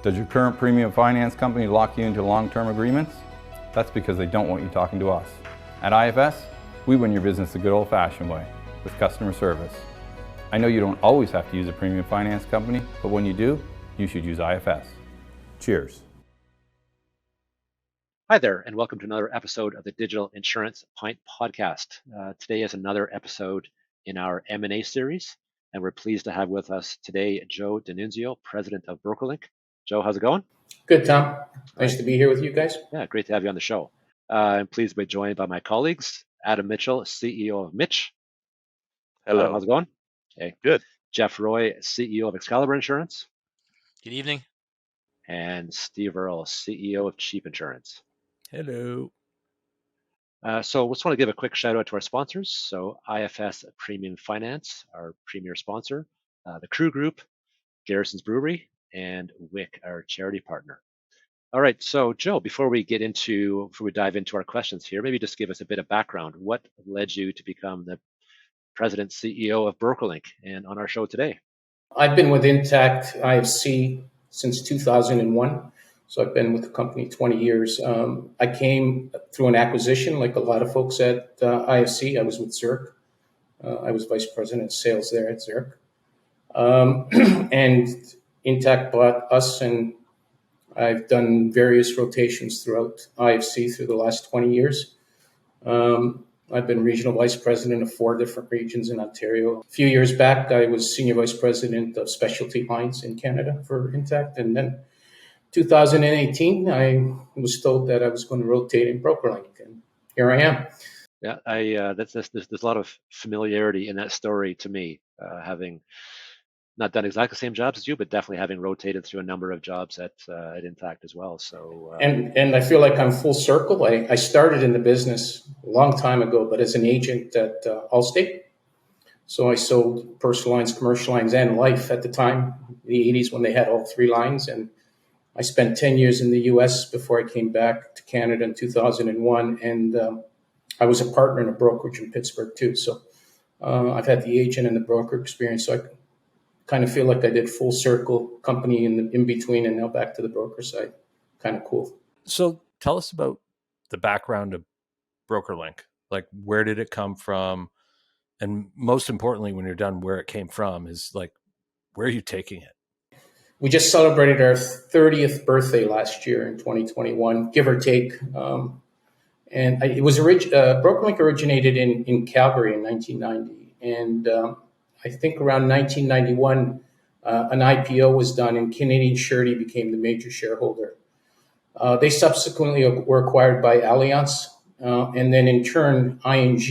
Does your current premium finance company lock you into long-term agreements? That's because they don't want you talking to us. At IFS, we win your business the good old-fashioned way, with customer service. I know you don't always have to use a premium finance company, but when you do, you should use IFS. Cheers. Hi there, and welcome to another episode of the Digital Insurance Pint Podcast. Today is another episode in our M&A series, and we're pleased to have with us today Joe DiNunzio, President of Brokerlink. Joe, how's it going? Good, Tom. Nice to be here with you guys. Yeah, great to have you on the show. I'm pleased to be joined by my colleagues, Adam Mitchell, CEO of Mitch. Hello. Adam, how's it going? Hey. Good. Jeff Roy, CEO of Excalibur Insurance. Good evening. And Steve Earle, CEO of Cheap Insurance. Hello. So we just want to give a quick shout out to our sponsors. So IFS Premium Finance, our premier sponsor, the Crew Group, Garrison's Brewery, and WIC, our charity partner. All right, so Joe, before we dive into our questions here, maybe just give us a bit of background. What led you to become the President CEO of Brokerlink and on our show today? I've been with Intact IFC since 2001. So I've been with the company 20 years. I came through an acquisition like a lot of folks at IFC. I was with Zurich. I was Vice President of Sales there at Zurich. And Intact bought us, and I've done various rotations throughout IFC through the last 20 years. I've been Regional Vice President of 4 different regions in Ontario. A few years back, I was Senior Vice President of Specialty Lines in Canada for Intact. And then 2018, I was told that I was going to rotate in Brokerlink, and here I am. Yeah, there's a lot of familiarity in that story to me, having not done exactly the same jobs as you, but definitely having rotated through a number of jobs at Intact as well. So, and I feel like I'm full circle. I started in the business a long time ago, but as an agent at Allstate. So I sold personal lines, commercial lines, and life at the time, the 80s, when they had all 3 lines. And I spent 10 years in the U.S. before I came back to Canada in 2001. And I was a partner in a brokerage in Pittsburgh, too. So I've had the agent and the broker experience. So I kind of feel like I did full circle, company in between, and now back to the broker side. Kind of cool. So tell us about the background of Brokerlink. Like, where did it come from? And most importantly, when you're done, where it came from is like, where are you taking it? We just celebrated our 30th birthday last year in 2021, give or take. And it was Brokerlink originated in Calgary in 1990. And I think around 1991, an IPO was done, and Canadian Surety became the major shareholder. They subsequently were acquired by Allianz, and then in turn, ING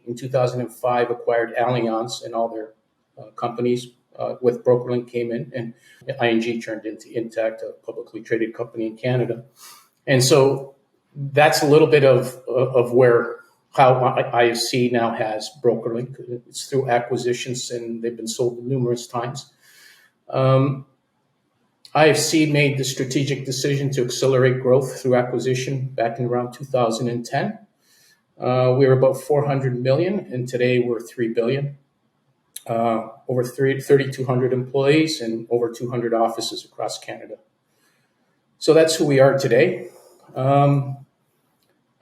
in 2005 acquired Allianz and all their companies. With Brokerlink came in, and ING turned into Intact, a publicly traded company in Canada. And so that's a little bit of how IFC now has Brokerlink. It's through acquisitions, and they've been sold numerous times. IFC made the strategic decision to accelerate growth through acquisition back in around 2010. We were about $400 million, and today we're $3 billion. Over 3,200 employees and over 200 offices across Canada. So that's who we are today.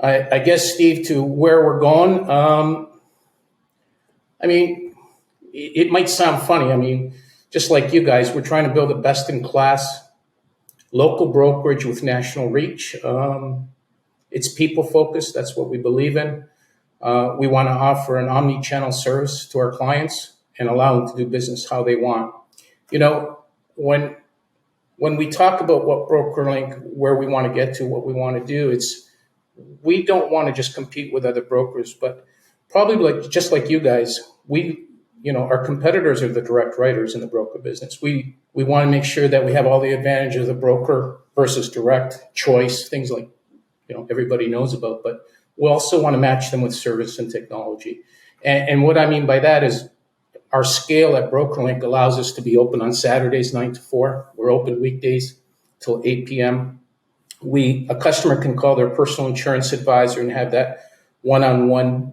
I guess, Steve, to where we're going, it might sound funny. Just like you guys, we're trying to build a best-in-class local brokerage with national reach. It's people-focused. That's what we believe in. We want to offer an omni-channel service to our clients and allow them to do business how they want. When we talk about what Brokerlink, where we want to get to, what we want to do, we don't want to just compete with other brokers, but probably just like you guys, our competitors are the direct writers in the broker business. We want to make sure that we have all the advantage of the broker versus direct choice, things like, everybody knows about, but we also want to match them with service and technology. And what I mean by that is, our scale at Brokerlink allows us to be open on Saturdays 9 to 4. We're open weekdays till 8 p.m. A customer can call their personal insurance advisor and have that one-on-one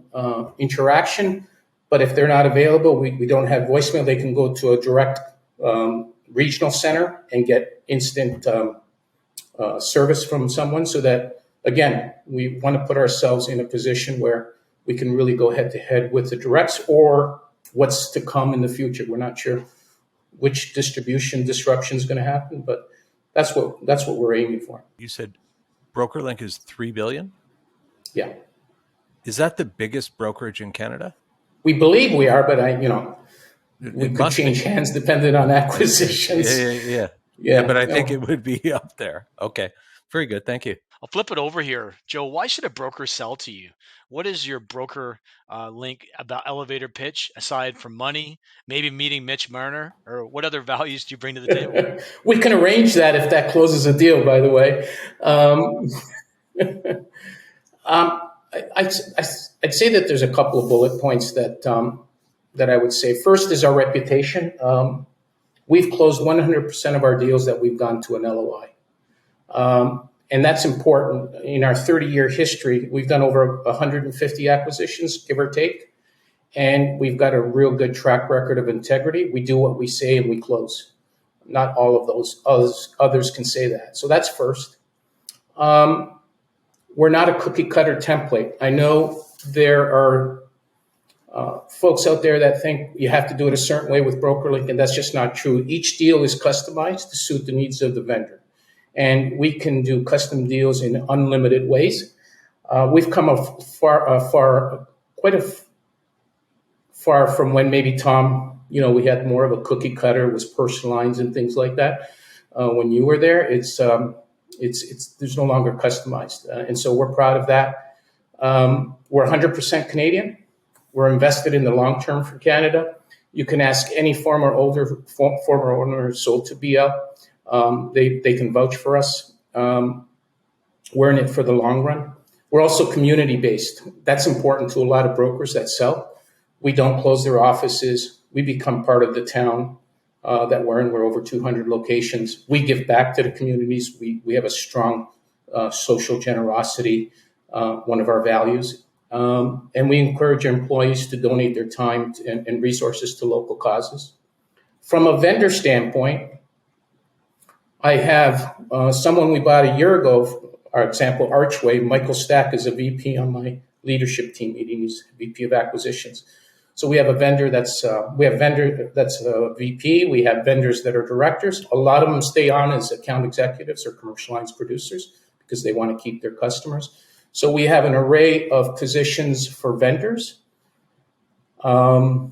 interaction. But if they're not available, we don't have voicemail. They can go to a direct regional center and get instant service from someone, so that, again, we want to put ourselves in a position where we can really go head to head with the directs or what's to come in the future. We're not sure which distribution disruption is going to happen, but that's what we're aiming for. You said Brokerlink is $3 billion? Yeah. Is that the biggest brokerage in Canada? We believe we are, but we could change hands depending on acquisitions. Yeah, but I think it would be up there. Okay. Very good. Thank you. I'll flip it over here. Joe, why should a broker sell to you? What is your broker link about elevator pitch, aside from money, maybe meeting Mitch Marner, or what other values do you bring to the table? We can arrange that if that closes a deal, by the way. I'd say that there's a couple of bullet points that I would say. First is our reputation. We've closed 100% of our deals that we've gone to an LOI. And that's important. In our 30-year history, we've done over 150 acquisitions, give or take. And we've got a real good track record of integrity. We do what we say and we close. Not all of those others can say that. So that's first. We're not a cookie cutter template. I know there are folks out there that think you have to do it a certain way with Brokerlink, and that's just not true. Each deal is customized to suit the needs of the vendor. And we can do custom deals in unlimited ways. We've come far from when maybe Tom, we had more of a cookie cutter, was personal lines and things like that. When you were there, it's there's no longer customized, and so we're proud of that. We're 100% Canadian. We're invested in the long term for Canada. You can ask any former owner who sold to BL. They can vouch for us. We're in it for the long run. We're also community-based. That's important to a lot of brokers that sell. We don't close their offices. We become part of the town that we're in. We're over 200 locations. We give back to the communities. We have a strong social generosity, one of our values. And we encourage our employees to donate their time and resources to local causes. From a vendor standpoint, I have someone we bought a year ago, our example, Archway. Michael Stack is a VP on my leadership team meeting. He's VP of acquisitions. So we have a vendor that's a VP. We have vendors that are directors. A lot of them stay on as account executives or commercial lines producers because they want to keep their customers. So we have an array of positions for vendors. We're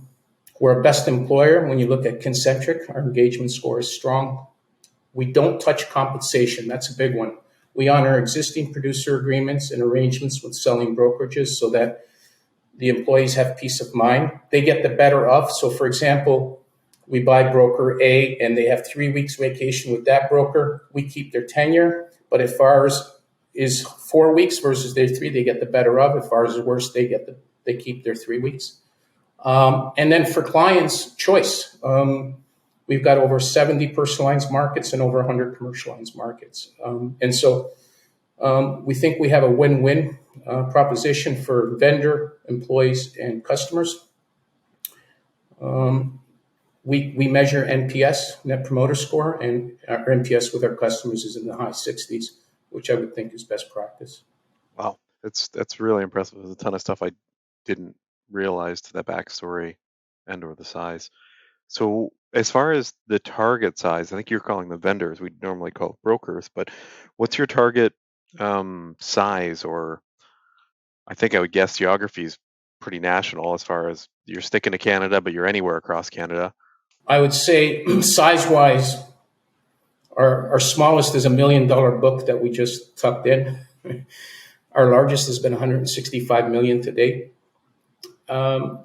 a best employer. When you look at Concentric, our engagement score is strong. We don't touch compensation. That's a big one. We honor existing producer agreements and arrangements with selling brokerages so that the employees have peace of mind. They get the better of. So, for example, we buy broker A and they have 3 weeks vacation with that broker. We keep their tenure. But if ours is 4 weeks versus their 3, they get the better of. If ours is worse, they keep their 3 weeks. And then for clients, choice. We've got over 70 personal lines markets and over 100 commercial lines markets. And so we think we have a win-win proposition for vendor, employees, and customers. We measure NPS, Net Promoter Score, and our NPS with our customers is in the high 60s, which I would think is best practice. Wow, that's really impressive. There's a ton of stuff I didn't realize to that backstory and or the size. So as far as the target size, I think you're calling them vendors. We normally call brokers, but what's your target size? Or I think I would guess geography is pretty national as far as you're sticking to Canada, but you're anywhere across Canada. I would say size-wise, our smallest is $1 million book that we just tucked in. Our largest has been $165 million to date.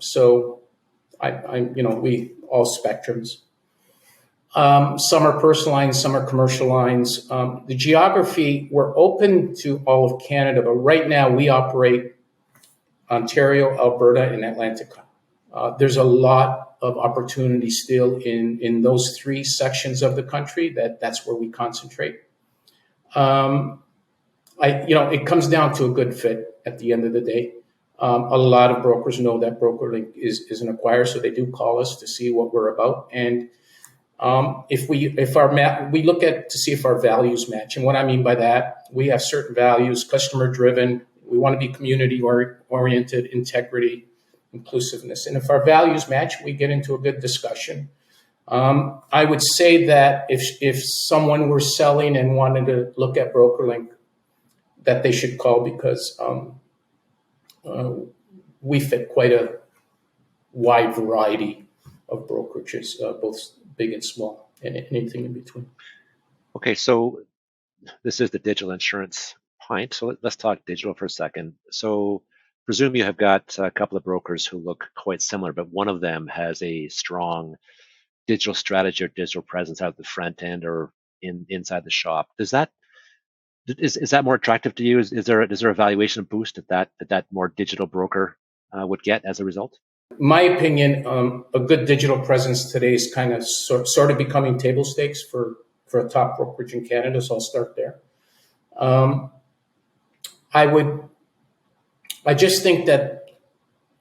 So we all spectrums. Some are personal lines, some are commercial lines. The geography, we're open to all of Canada, but right now we operate Ontario, Alberta, and Atlantica. There's a lot of opportunity still in those 3 sections of the country. That's where we concentrate. It comes down to a good fit at the end of the day. A lot of brokers know that Brokerlink is an acquirer, so they do call us to see what we're about. And We look at to see if our values match. And what I mean by that, we have certain values, customer driven. We want to be community oriented, integrity, inclusiveness. And if our values match, we get into a good discussion. I would say that if someone were selling and wanted to look at Brokerlink, that they should call, because we fit quite a wide variety of brokerages, both big and small, and anything in between. Okay, so this is the digital insurance pint. So let's talk digital for a second. So presume you have got a couple of brokers who look quite similar, but one of them has a strong digital strategy or digital presence out at the front end or inside the shop. Is that more attractive to you? Is there a valuation boost that more digital broker would get as a result? My opinion, a good digital presence today is kind of sort of becoming table stakes for a top brokerage in Canada. So I'll start there. I just think that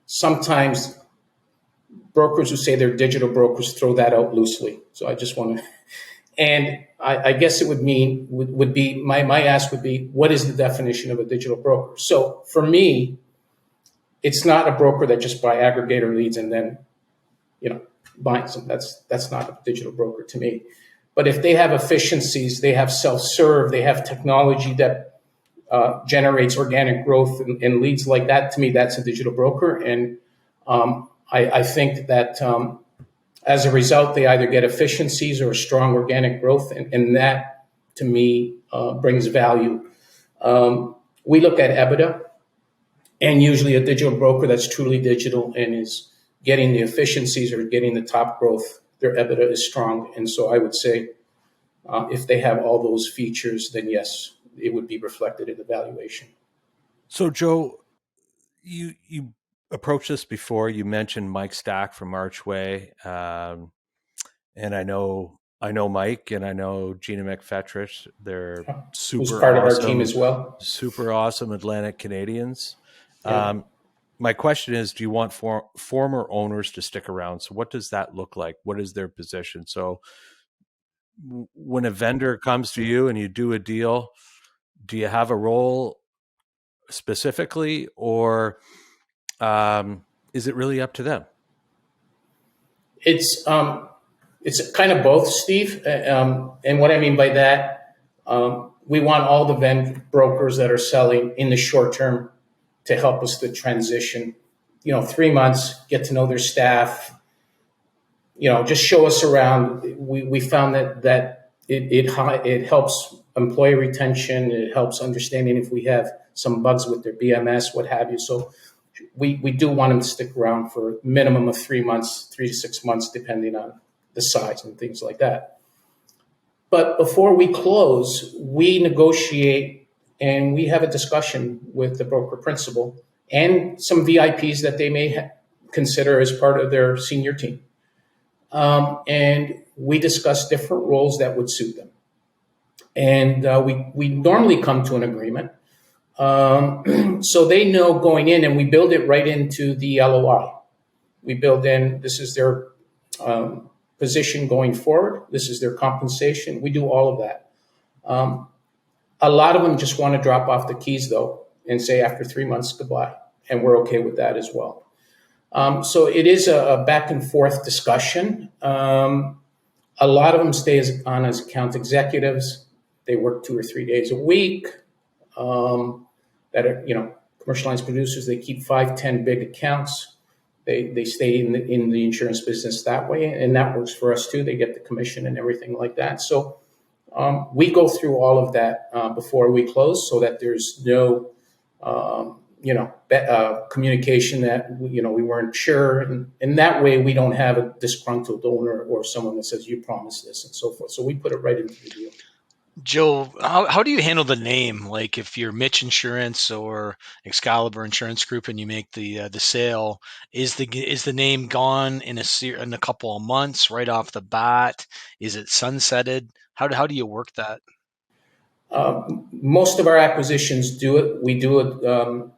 sometimes brokers who say they're digital brokers throw that out loosely. So I just want to, and I guess it would be my ask would be, what is the definition of a digital broker? So for me, it's not a broker that just buy aggregator leads and then, binds them. That's not a digital broker to me. But if they have efficiencies, they have self-serve, they have technology that generates organic growth and leads like that, to me, that's a digital broker. And I think that as a result, they either get efficiencies or strong organic growth, and that, to me, brings value. We look at EBITDA, and usually a digital broker that's truly digital and is getting the efficiencies or getting the top growth, their EBITDA is strong. And so I would say if they have all those features, then yes, it would be reflected in the valuation. So Joe, you approached this before. You mentioned Mike Stack from Archway, and I know Mike, and I know Gina McFetrich. They're super Who's part awesome, of our team as well. Super awesome Atlantic Canadians. Yeah. My question is, do you want former owners to stick around? So what does that look like? What is their position? So when a vendor comes to you and you do a deal, do you have a role specifically, or is it really up to them? It's kind of both, Steve. And what I mean by that, we want all the brokers that are selling in the short term to help us to transition. 3 months, get to know their staff. Just show us around. We found that it helps employee retention. It helps understanding if we have some bugs with their BMS, what have you. So we do want them to stick around for a minimum of 3 months, 3 to 6 months, depending on the size and things like that. But before we close, we negotiate and we have a discussion with the broker principal and some VIPs that they may consider as part of their senior team. And we discuss different roles that would suit them. And we normally come to an agreement. So they know going in, and we build it right into the LOI. We build in, this is their position going forward. This is their compensation. We do all of that. A lot of them just want to drop off the keys, though, and say after 3 months, goodbye. And we're okay with that as well. So it is a back and forth discussion. A lot of them stay on as account executives. They work 2 or 3 days a week. That are, commercial lines producers, they keep 5, 10 big accounts. They stay in the insurance business that way, and that works for us too. They get the commission and everything like that. So we go through all of that before we close, so that there's no communication that we weren't sure, and that way we don't have a disgruntled owner or someone that says you promised this and so forth. So we put it right into the deal. Joe, how do you handle the name? Like if you're Mitch Insurance or Excalibur Insurance Group and you make the sale, is the name gone in a couple of months right off the bat? Is it sunsetted? How do you work that? Most of our acquisitions do it. We do it.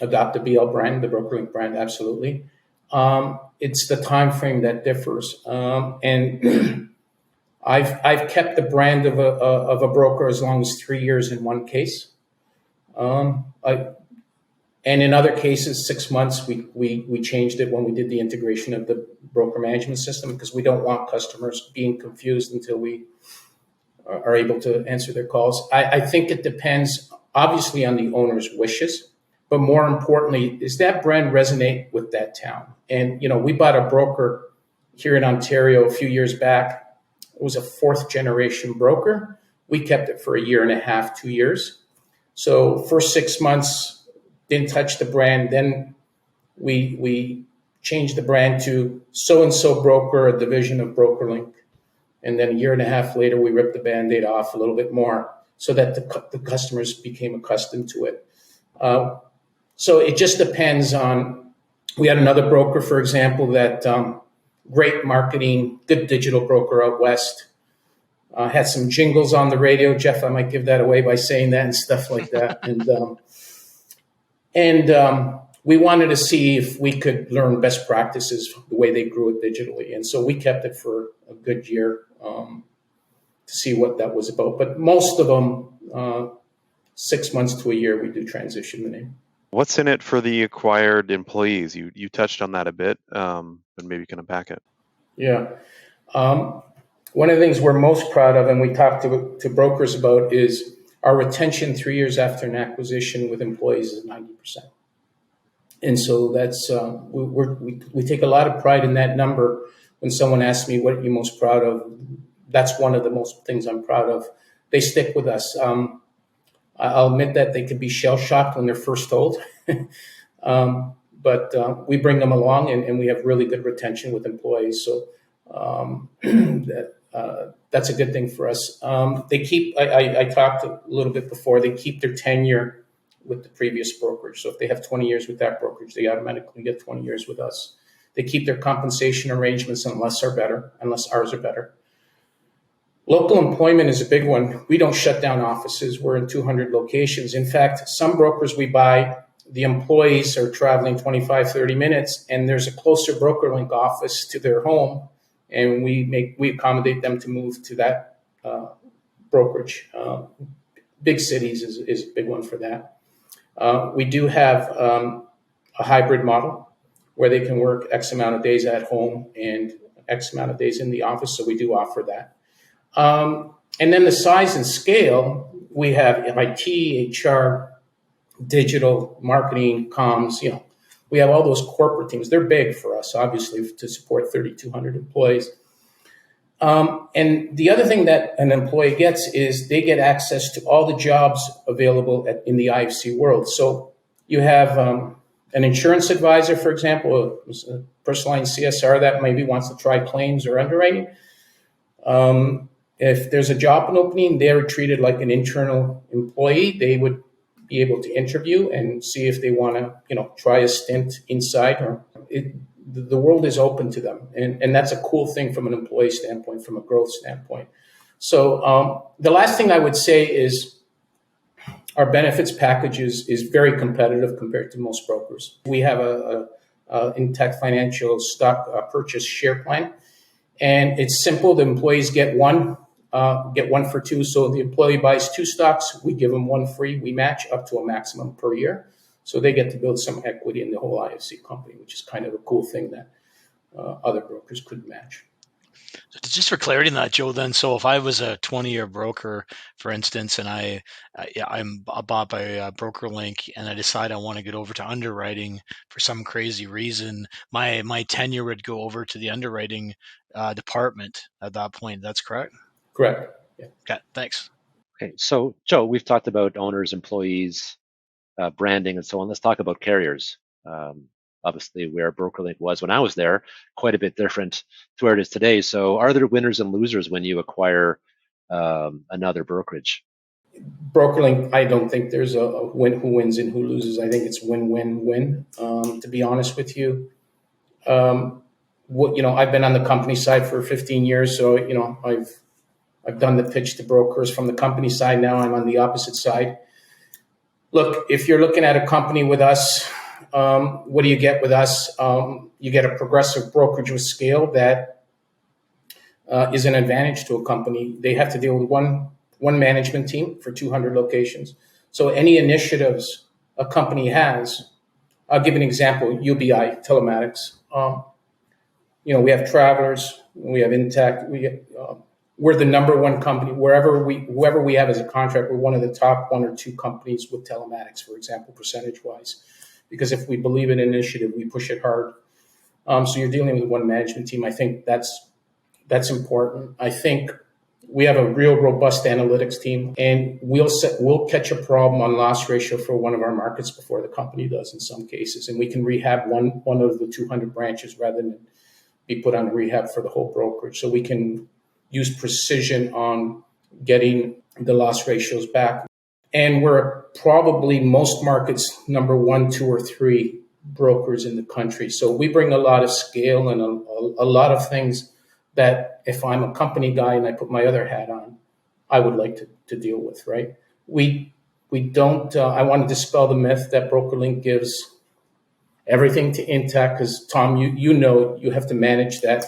Adopt the BL brand, the Brokerlink brand, absolutely. It's the time frame that differs, and I've kept the brand of a broker as long as 3 years in one case. And in other cases, 6 months, we changed it when we did the integration of the broker management system, because we don't want customers being confused until we are able to answer their calls. I think it depends, obviously, on the owner's wishes, but more importantly, does that brand resonate with that town? And, we bought a broker here in Ontario a few years back. It was a fourth generation broker. We kept it for a year and a half, 2 years. So first 6 months, didn't touch the brand. Then we changed the brand to so-and-so broker, a division of Brokerlink. And then a year and a half later, we ripped the Band-Aid off a little bit more so that the customers became accustomed to it. So it just depends on, we had another broker, for example, that great marketing, good digital broker out west, had some jingles on the radio. Jeff, I might give that away by saying that and stuff like that. And we wanted to see if we could learn best practices, the way they grew it digitally. And so we kept it for a good year to see what that was about. But most of them, 6 months to a year, we do transition the name. What's in it for the acquired employees? You touched on that a bit, but maybe you can unpack it. Yeah. One of the things we're most proud of, and we talk to brokers about, is our retention 3 years after an acquisition with employees is 90%. And so that's we take a lot of pride in that number. When someone asks me, what are you most proud of? That's one of the most things I'm proud of. They stick with us. I'll admit that they could be shell-shocked when they're first told. But we bring them along, and we have really good retention with employees. So that's a good thing for us. They keep, I talked a little bit before, they keep their tenure with the previous brokerage. So if they have 20 years with that brokerage, they automatically get 20 years with us. They keep their compensation arrangements unless ours are better. Local employment is a big one. We don't shut down offices. We're in 200 locations. In fact, some brokers we buy, the employees are traveling 25, 30 minutes, and there's a closer Brokerlink office to their home, and we accommodate them to move to that brokerage. Big cities is a big one for that. We do have a hybrid model where they can work X amount of days at home and X amount of days in the office, so we do offer that. And then the size and scale, we have IT, HR, digital, marketing, comms, we have all those corporate teams. They're big for us, obviously, to support 3,200 employees. And the other thing that an employee gets is they get access to all the jobs available in the IFC world. So you have an insurance advisor, for example, a personal line CSR that maybe wants to try claims or underwriting. If there's a job opening, they're treated like an internal employee. They would be able to interview and see if they want to, try a stint inside. The world is open to them, and that's a cool thing from an employee standpoint, from a growth standpoint. So the last thing I would say is our benefits package is very competitive compared to most brokers. We have a Intact Financial stock purchase share plan, and it's simple. The employees get one for two. So the employee buys 2 stocks, we give them 1 free. We match up to a maximum per year. So they get to build some equity in the whole IFC company, which is kind of a cool thing that other brokers couldn't match. Just for clarity on that, Joe, then, so if I was a 20-year broker, for instance, and I'm bought by Brokerlink, and I decide I want to get over to underwriting for some crazy reason, my tenure would go over to the underwriting department at that point. That's correct? Correct. Yeah. Okay, thanks. Okay, so Joe, we've talked about owners, employees, branding, and so on. Let's talk about carriers. Obviously, where Brokerlink was when I was there, quite a bit different to where it is today. So are there winners and losers when you acquire another brokerage? Brokerlink, I don't think there's a win who wins and who loses. I think it's win-win-win, to be honest with you. I've been on the company side for 15 years, so I've done the pitch to brokers from the company side. Now I'm on the opposite side. Look, if you're looking at a company with us, what do you get with us? You get a progressive brokerage with scale that is an advantage to a company. They have to deal with one management team for 200 locations. So any initiatives a company has, I'll give an example, UBI, telematics. We have Travelers, we have Intact, we're the number one company, whoever we have as a contract, we're one of the top 1 or 2 companies with telematics, for example, percentage-wise. Because if we believe in an initiative, we push it hard. So you're dealing with one management team. I think that's important. I think we have a real robust analytics team, and we'll catch a problem on loss ratio for one of our markets before the company does in some cases, and we can rehab one of the 200 branches rather than be put on rehab for the whole brokerage. So we can use precision on getting the loss ratios back. And we're probably most markets number 1, 2, or 3 brokers in the country. So we bring a lot of scale and a lot of things that if I'm a company guy and I put my other hat on, I would like to deal with, right? We don't, I want to dispel the myth that Brokerlink gives everything to Intact, because Tom, you have to manage that.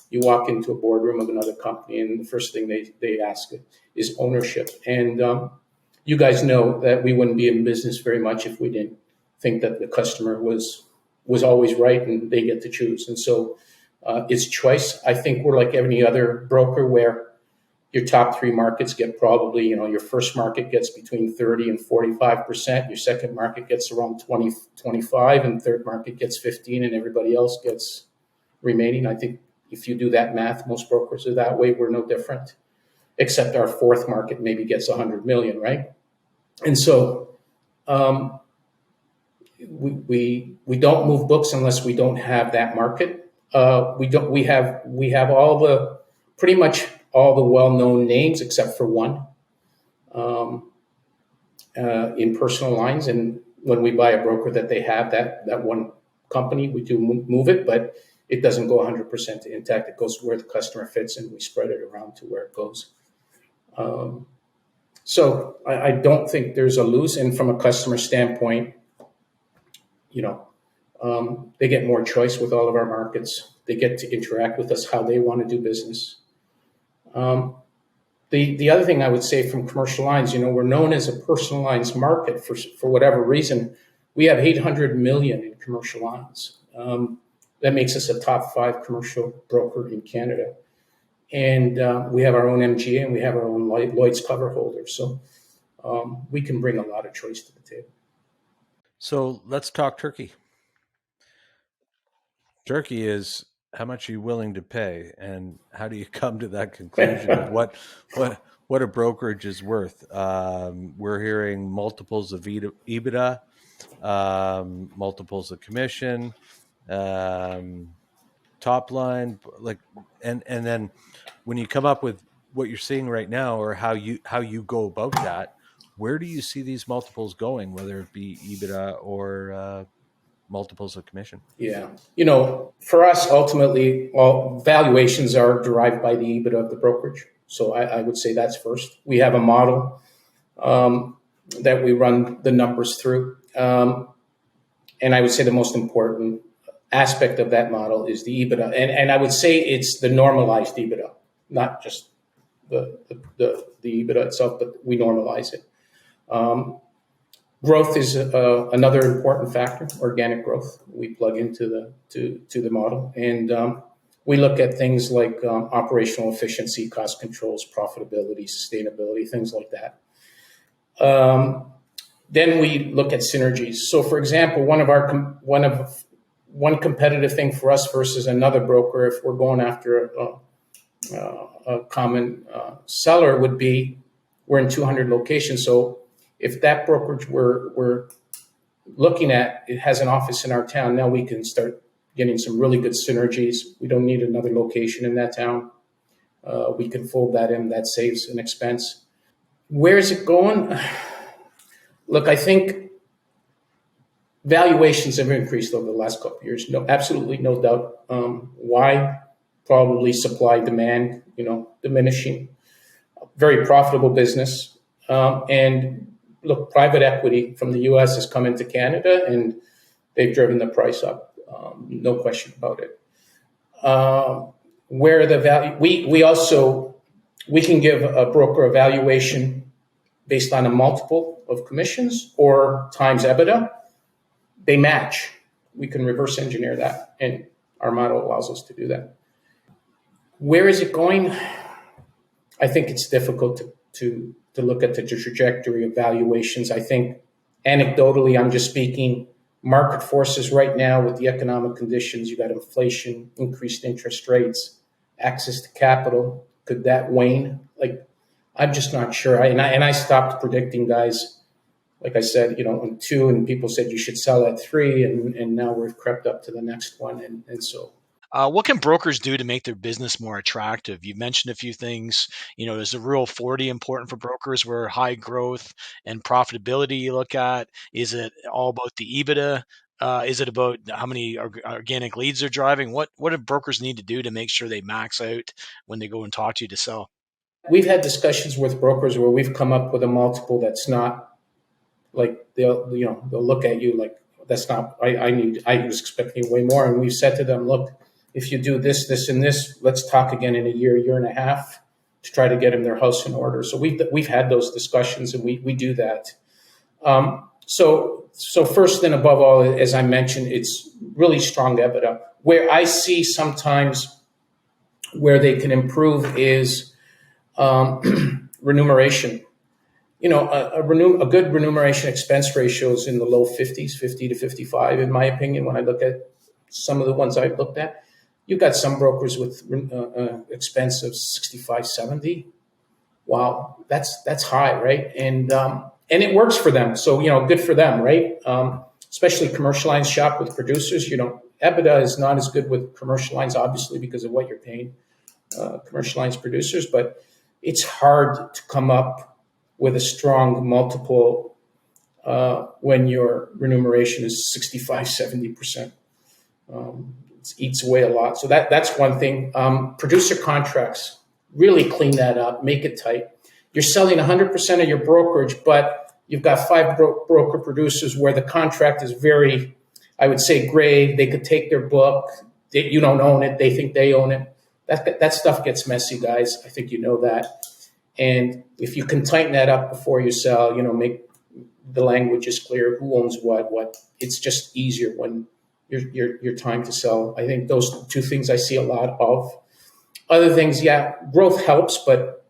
You walk into a boardroom of another company and the first thing they ask is ownership. And you guys know that we wouldn't be in business very much if we didn't think that the customer was always right and they get to choose. And so it's choice. I think we're like any other broker where your top 3 markets get probably, your first market gets between 30 and 45%. Your second market gets around 20, 25, and third market gets 15, and everybody else gets remaining. I think if you do that math, most brokers are that way. We're no different, except our fourth market maybe gets 100 million, right? And so we don't move books unless we don't have that market. We have pretty much all the well-known names except for one in personal lines. And when we buy a broker that they have that one company, we do move it, but it doesn't go 100% to Intact. It goes where the customer fits, and we spread it around to where it goes. So I don't think there's a lose. And from a customer standpoint, they get more choice with all of our markets. They get to interact with us how they want to do business. The other thing I would say from commercial lines, we're known as a personal lines market for whatever reason. We have 800 million in commercial lines. That makes us a top 5 commercial broker in Canada. And we have our own MGA and we have our own Lloyd's cover holder. So we can bring a lot of choice to the table. So let's talk turkey. Turkey is how much are you willing to pay, and how do you come to that conclusion of what a brokerage is worth? We're hearing multiples of EBITDA, multiples of commission, top line, and then when you come up with what you're seeing right now, or how you go about that, where do you see these multiples going, whether it be EBITDA or multiples of commission? Yeah. For us, ultimately, all valuations are derived by the EBITDA of the brokerage. So I would say that's first. We have a model that we run the numbers through. And I would say the most important aspect of that model is the EBITDA. And I would say it's the normalized EBITDA, not just the EBITDA itself, but we normalize it. Growth is another important factor. Organic growth we plug into the model, and we look at things like operational efficiency, cost controls, profitability, sustainability, things like that. Then we look at synergies. So, for example, one competitive thing for us versus another broker, if we're going after a common seller, would be we're in 200 locations. So if that brokerage we're looking at, it has an office in our town, now we can start getting some really good synergies. We don't need another location in that town. We can fold that in. That saves an expense. Where is it going? Look, I think valuations have increased over the last couple of years. No, absolutely no doubt. Why? Probably supply, demand, diminishing. Very profitable business. And look, private equity from the U.S. has come into Canada, and they've driven the price up. No question about it. where the value, we can give a broker a valuation based on a multiple of commissions or times EBITDA. They match. We can reverse engineer that, and our model allows us to do that. Where is it going? I think it's difficult to look at the trajectory of valuations. I think anecdotally, I'm just speaking, market forces right now with the economic conditions, you got inflation, increased interest rates, access to capital. Could that wane? Like, I'm just not sure. And I stopped predicting, guys. Like I said, on 2, and people said you should sell at 3, and now we've crept up to the next one. And so. What can brokers do to make their business more attractive? You mentioned a few things. Is the Rule 40 important for brokers, where high growth and profitability you look at? Is it all about the EBITDA? Is it about how many organic leads they're driving? What do brokers need to do to make sure they max out when they go and talk to you to sell? We've had discussions with brokers where we've come up with a multiple that's not like, they'll look at you like, that's not, I was expecting way more. And we've said to them, look, if you do this, this, and this, let's talk again in a year and a half to try to get them their house in order. So we've had those discussions, and we do that. So first and above all, as I mentioned, it's really strong EBITDA. Where I see sometimes where they can improve is remuneration. A good remuneration expense ratio is in the low 50s, 50 to 55, in my opinion, when I look at some of the ones I've looked at. You've got some brokers with expense of 65, 70. Wow, that's high, right? And it works for them. So, good for them, right? Especially commercial lines shop with producers. EBITDA is not as good with commercial lines, obviously, because of what you're paying commercial lines producers. But it's hard to come up with a strong multiple when your remuneration is 65, 70%. It eats away a lot. So that's one thing. Producer contracts, really clean that up, make it tight. You're selling 100% of your brokerage, but you've got 5 broker producers where the contract is very, I would say, gray. They could take their book. You don't own it. They think they own it. That stuff gets messy, guys. I think you know that. And if you can tighten that up before you sell, make the language is clear, who owns what, it's just easier when your time to sell. I think those 2 things I see a lot of. Other things, yeah, growth helps, but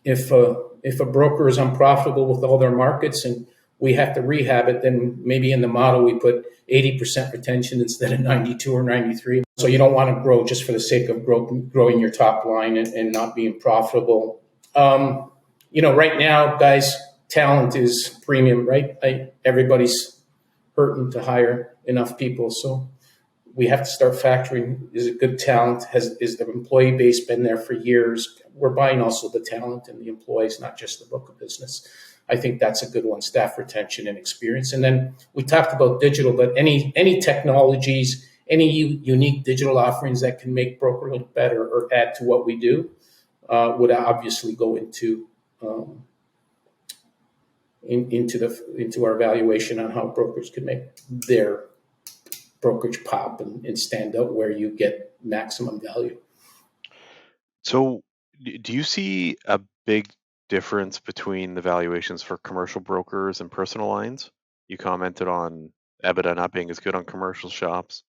if a broker is unprofitable with all their markets and we have to rehab it, then maybe in the model we put 80% retention instead of 92 or 93. So you don't want to grow just for the sake of growing your top line and not being profitable. Right now, guys, talent is premium, right? Everybody's hurting to hire enough people. So we have to start factoring, is it good talent? Is the employee base been there for years? We're buying also the talent and the employees, not just the book of business. I think that's a good one, staff retention and experience. And then we talked about digital, but any technologies, any unique digital offerings that can make Brokerlink better or add to what we do would obviously go into our valuation on how brokers can make their brokerage pop and stand out where you get maximum value. So do you see a big difference between the valuations for commercial brokers and personal lines? You commented on EBITDA not being as good on commercial shops.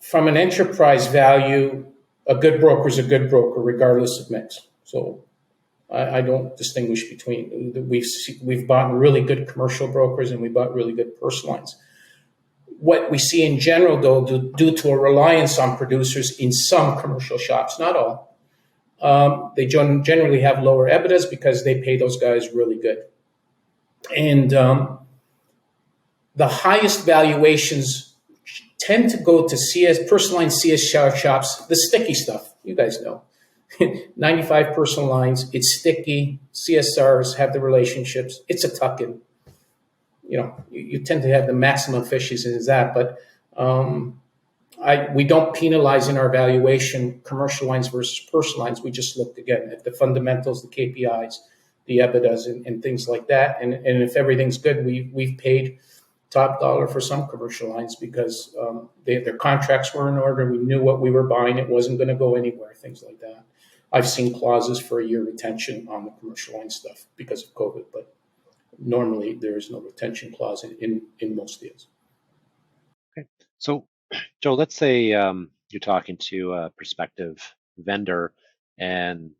From an enterprise value, a good broker is a good broker, regardless of mix. So I don't distinguish between. We've bought really good commercial brokers and we bought really good personal lines. What we see in general, though, due to a reliance on producers in some commercial shops, not all, they generally have lower EBITDAs because they pay those guys really good. And the highest valuations tend to go to personal line CS shops, the sticky stuff, you guys know. 95 personal lines, it's sticky. CSRs have the relationships. It's a tuck-in. You tend to have the maximum fishes in that, but we don't penalize in our valuation commercial lines versus personal lines. We just look again at the fundamentals, the KPIs, the EBITDAs, and things like that. And if everything's good, we've paid top dollar for some commercial lines because their contracts were in order. We knew what we were buying. It wasn't going to go anywhere, things like that. I've seen clauses for a year retention on the commercial line stuff because of COVID, but normally there is no retention clause in most deals. Okay. So, Joe, let's say you're talking to a prospective vendor and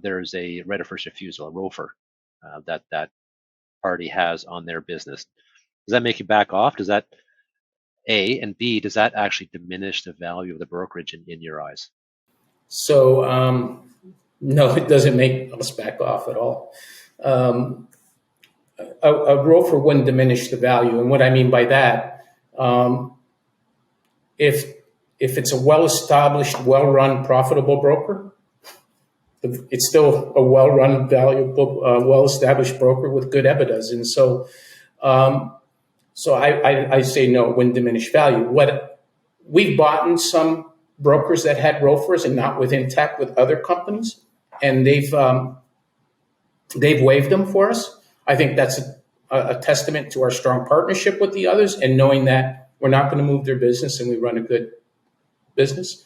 there's a right of first refusal, a ROFR, that party has on their business. Does that make you back off? Does that A, and B, does that actually diminish the value of the brokerage in your eyes? So, no, it doesn't make us back off at all. A ROFR wouldn't diminish the value. And what I mean by that, if it's a well-established, well-run, profitable broker, it's still a well-run, valuable, well-established broker with good EBITDAs. And so I say no, it wouldn't diminish value. What we've bought in some brokers that had ROFRs and not with Intact, with other companies, and they've waived them for us. I think that's a testament to our strong partnership with the others and knowing that we're not going to move their business and we run a good business.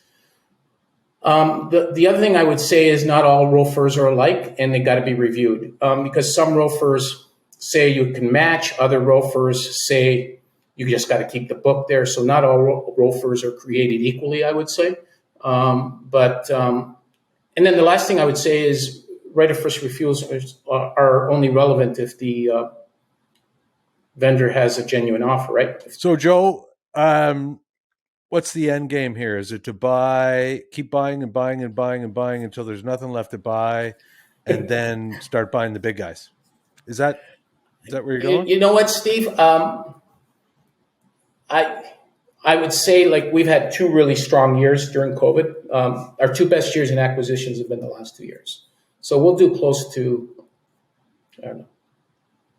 The other thing I would say is not all ROFRs are alike and they got to be reviewed because some ROFRs say you can match, other ROFRs say you just got to keep the book there. So not all ROFRs are created equally, I would say. And then the last thing I would say is right of first refusals are only relevant if the vendor has a genuine offer, right? So, Joe, what's the end game here? Is it to keep buying and buying and buying and buying until there's nothing left to buy, and then start buying the big guys? Is that where you're going? You know what, Steve? I would say like we've had 2 really strong years during COVID. Our 2 best years in acquisitions have been the last 2 years. So we'll do close to,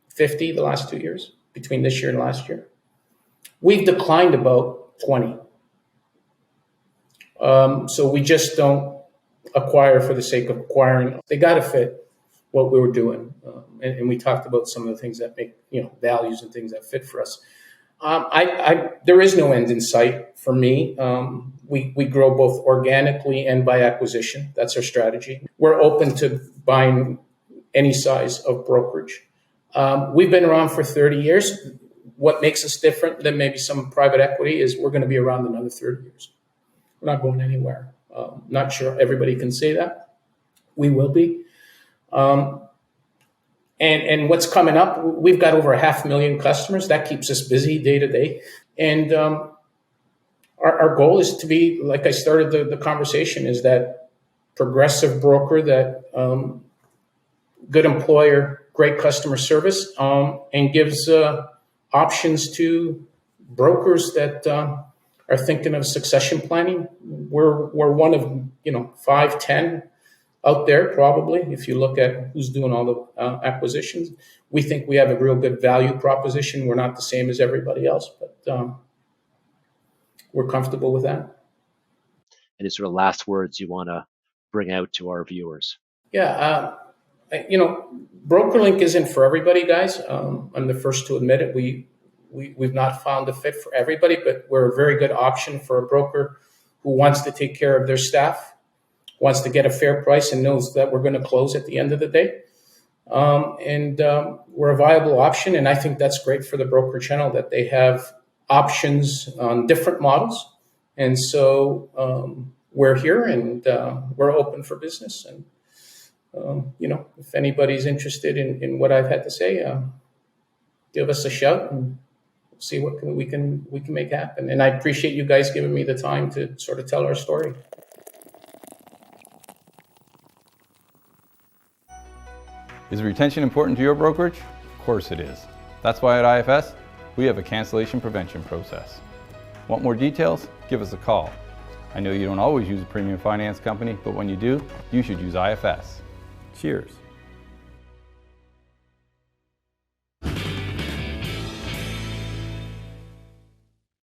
50 the last 2 years between this year and last year. We've declined about 20. So we just don't acquire for the sake of acquiring. They got to fit what we were doing. And we talked about some of the things that make, values and things that fit for us. There is no end in sight for me. We grow both organically and by acquisition. That's our strategy. We're open to buying any size of brokerage. We've been around for 30 years. What makes us different than maybe some private equity is we're going to be around another 30 years. We're not going anywhere. Not sure everybody can say that. We will be. And what's coming up, we've got over 500,000 customers. That keeps us busy day to day. And our goal is to be, like I started the conversation, is that progressive broker, that good employer, great customer service, and gives options to brokers that are thinking of succession planning. We're one of 5, 10 out there, probably, if you look at who's doing all the acquisitions. We think we have a real good value proposition. We're not the same as everybody else, but we're comfortable with that. Any sort of last words you want to bring out to our viewers? Yeah, Brokerlink isn't for everybody, guys. I'm the first to admit it. We've not found a fit for everybody, but we're a very good option for a broker who wants to take care of their staff, wants to get a fair price, and knows that we're going to close at the end of the day. And we're a viable option, and I think that's great for the broker channel that they have options on different models. And so we're here, and we're open for business. And if anybody's interested in what I've had to say, give us a shout and see what we can make happen. And I appreciate you guys giving me the time to sort of tell our story. Is retention important to your brokerage? Of course it is. That's why at IFS, we have a cancellation prevention process. Want more details? Give us a call. I know you don't always use a premium finance company, but when you do, you should use IFS. Cheers.